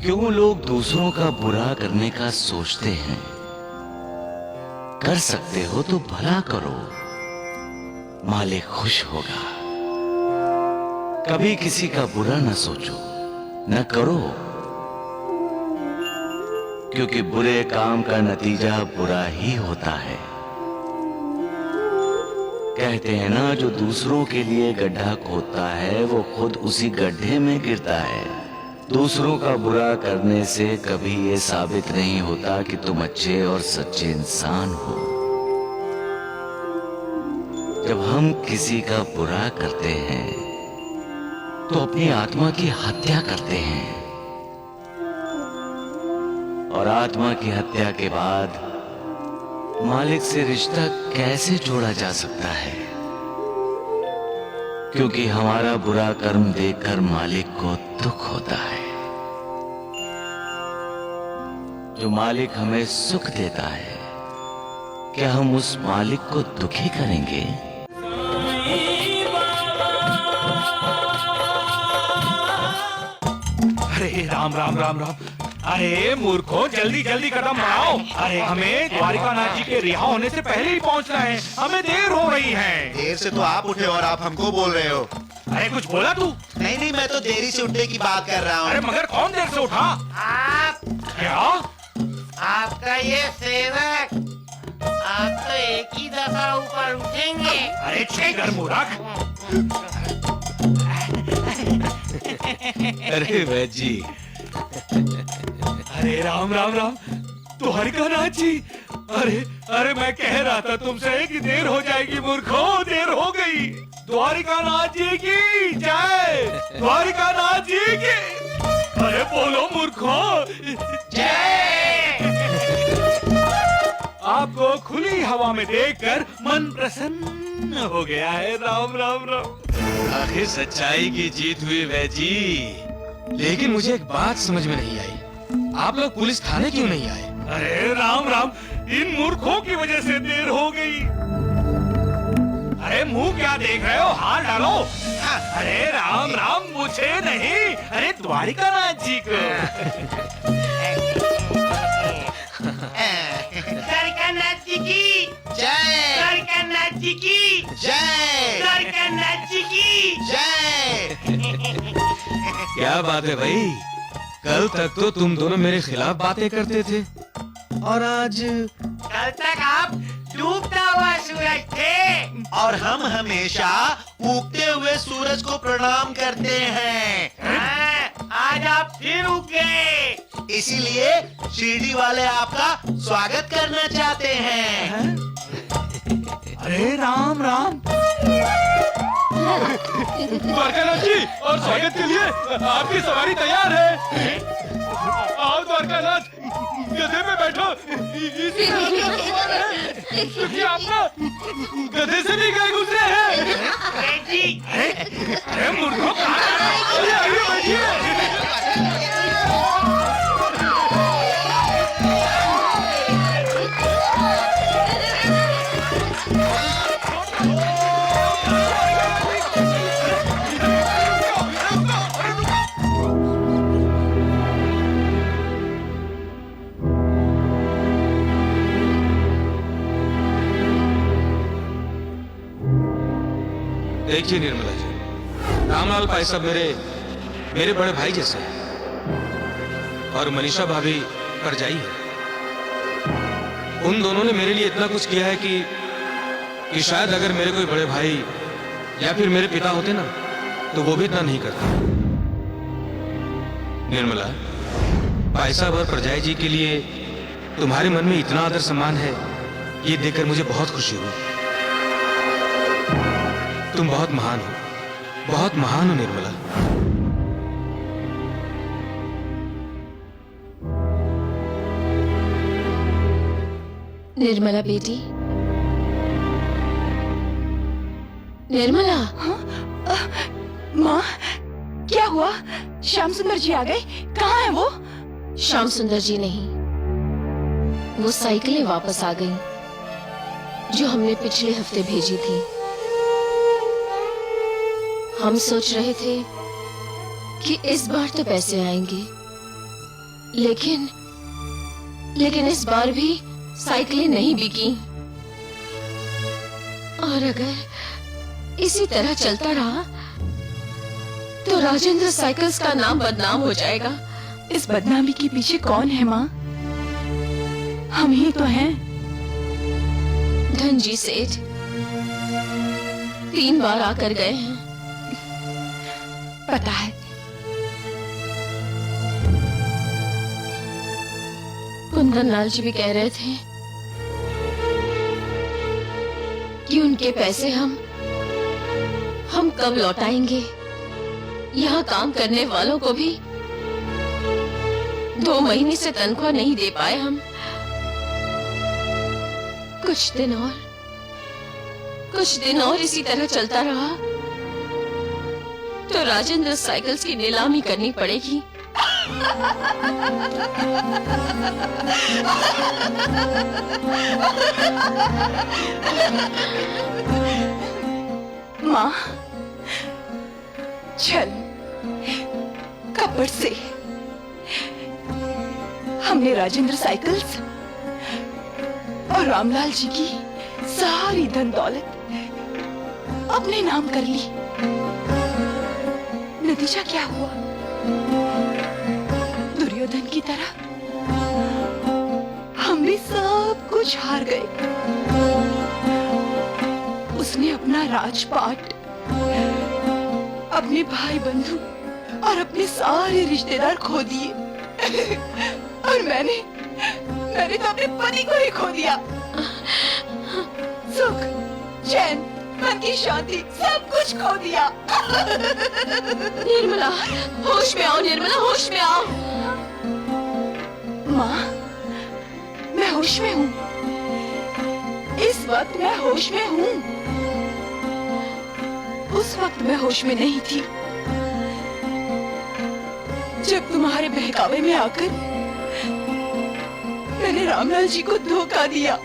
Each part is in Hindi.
क्यों लोग दूसरों का बुरा करने का सोचते हैं? कर सकते हो तो भला करो, मालिक खुश होगा। कभी किसी का बुरा न सोचो, न करो, क्योंकि बुरे काम का नतीजा बुरा ही होता है। कहते हैं ना, जो दूसरों के लिए गड्ढा खोदता है वो खुद उसी गड्ढे में गिरता है। दूसरों का बुरा करने से कभी ये साबित नहीं होता कि तुम अच्छे और सच्चे इंसान हो। जब हम किसी का बुरा करते हैं तो अपनी आत्मा की हत्या करते हैं, और आत्मा की हत्या के बाद मालिक से रिश्ता कैसे जोड़ा जा सकता है? क्योंकि हमारा बुरा कर्म देखकर मालिक को दुख होता है। जो मालिक हमें सुख देता है, क्या हम उस मालिक को दुखी करेंगे? अरे राम राम राम राम। अरे मूर्खों, जल्दी जल्दी कदम बढ़ाओ। अरे हमें द्वारिकानाथ जी के रिहा होने से पहले ही पहुंचना है, हमें देर हो रही है। देर से तो आप उठे और आप हमको बोल रहे हो। अरे कुछ बोला तू? नहीं नहीं, मैं तो देरी से उठने की बात कर रहा हूँ। अरे मगर कौन देर से उठा? आप, क्या? आपका ये सेवक, आप तो एक ही दफा ऊपर उठेंगे। अरे चुप मूर्ख। अरे वह जी, अरे राम राम राम, द्वारिकानाथ जी। अरे अरे मैं कह रहा था तुमसे कि देर हो जाएगी मूर्खों, देर हो गई। द्वारिकानाथ जी की जय, द्वारिकानाथ जी की। अरे बोलो मूर्खों, जय। आपको खुली हवा में देखकर मन प्रसन्न हो गया है। राम राम राम। आखिर सच्चाई की जीत हुई वह जी। लेकिन मुझे एक बात समझ में नहीं आई, आप लोग पुलिस थाने क्यों नहीं आए? अरे राम राम, इन मूर्खों की वजह से देर हो गई। अरे मुंह क्या देख रहे हो, हाथ डालो। अरे राम राम, मुझे नहीं, अरे द्वारिकानाथ जी को। द्वारिकानाथ जी की जय, द्वारिकानाथ जी की जय, द्वारिकानाथ जी की जय। क्या बात है भाई, कल तक तो तुम दोनों मेरे खिलाफ बातें करते थे और आज कल तक आप डूबता हुआ सूरज थे और हम हमेशा उगते हुए सूरज को प्रणाम करते हैं। हाँ, आज आप फिर उग गए। इसीलिए शिरडी वाले आपका स्वागत करना चाहते हैं। अरे राम राम। द्वारकानाथ जी, और स्वागत के लिए आपकी सवारी तैयार है। आओ द्वारकानाथ, गधे पे बैठो। क्योंकि आप ना गधे से भी गए गुजरे हैं। जी, अरे मूर्खों, कहाँ जा रहे हो? अरे आइए, बैठिए। देखिए निर्मला जी, रामलाल भाई साहब मेरे बड़े भाई जैसे हैं और मनीषा भाभी परजाई है। उन दोनों ने मेरे लिए इतना कुछ किया है कि शायद अगर मेरे कोई बड़े भाई या फिर मेरे पिता होते ना तो वो भी इतना नहीं करते। निर्मला, भाई साहब और परजाई जी के लिए तुम्हारे मन में इतना आदर सम्मान है, ये देखकर मुझे बहुत खुशी हुई। तुम बहुत महान हो, बहुत महान हो निर्मला। निर्मला बेटी, निर्मला। माँ, क्या हुआ? श्याम सुंदर जी आ गए? कहाँ है वो? श्याम सुंदर जी नहीं, वो साइकिलें वापस आ गईं, जो हमने पिछले हफ्ते भेजी थी। हम सोच रहे थे कि इस बार तो पैसे आएंगे, लेकिन इस बार भी साइकिलें नहीं बिकी। और अगर इसी तरह चलता रहा तो राजेंद्र साइकिल्स का नाम बदनाम हो जाएगा। इस बदनामी के पीछे कौन है माँ? हम ही तो हैं। धनजी सेठ 3 बार आकर गए हैं। पता है। कुंदन लाल जी भी कह रहे थे कि उनके पैसे हम कब लौटाएंगे। यहाँ काम करने वालों को भी 2 महीने से तनख्वाह नहीं दे पाए हम। कुछ दिन और इसी तरह चलता रहा तो राजेंद्र साइकिल्स की नीलामी करनी पड़ेगी। माँ, चल कपड़ से हमने राजेंद्र साइकिल्स और रामलाल जी की सारी धन दौलत अपने नाम कर ली। नतीजा क्या हुआ? दुर्योधन की तरह हम भी सब कुछ हार गए। उसने अपना राजपाट, अपने भाई बंधु और अपने सारे रिश्तेदार खो दिए। और मैंने तो अपने पति को ही खो दिया। सुख, चैन, मन की शांति सब कुछ खो दिया। निर्मला, होश में आओ निर्मला, होश में आओ। माँ, मैं होश में हूँ। इस वक्त मैं होश में हूँ। उस वक्त मैं होश में नहीं थी जब तुम्हारे बहकावे में आकर मैंने रामलाल जी को धोखा दिया।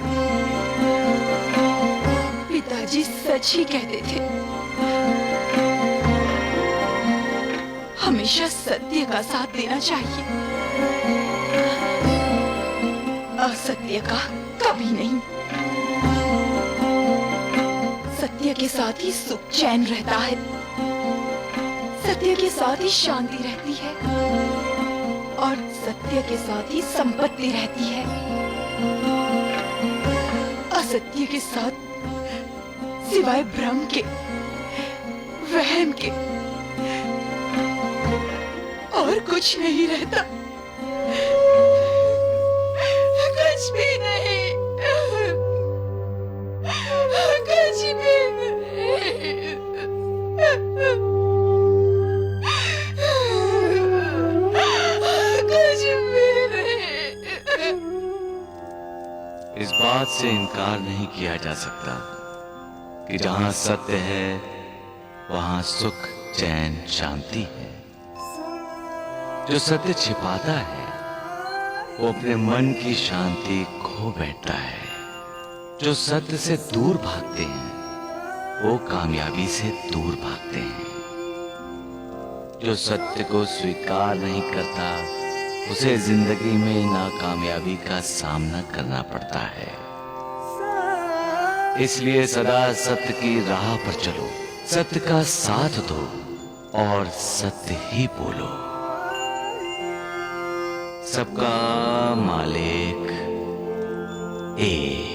पिताजी सच ही कहते थे, हमेशा सत्य का साथ देना चाहिए, असत्य का कभी नहीं। सत्य के साथ ही सुख चैन रहता है, सत्य के साथ ही शांति रहती है और सत्य के साथ ही संपत्ति रहती है। असत्य के साथ सिवाय भ्रम के, वहम के और कुछ नहीं रहता। कुछ भी नहीं, कुछ भी नहीं। कुछ भी नहीं। इस बात से इनकार नहीं किया जा सकता कि जहां सत्य है वहां सुख, चैन, शांति है। जो सत्य छिपाता है वो अपने मन की शांति खो बैठता है। जो सत्य से दूर भागते हैं वो कामयाबी से दूर भागते हैं। जो सत्य को स्वीकार नहीं करता उसे जिंदगी में नाकामयाबी का सामना करना पड़ता है। इसलिए सदा सत्य की राह पर चलो, सत्य का साथ दो और सत्य ही बोलो। सबका मालिक एक।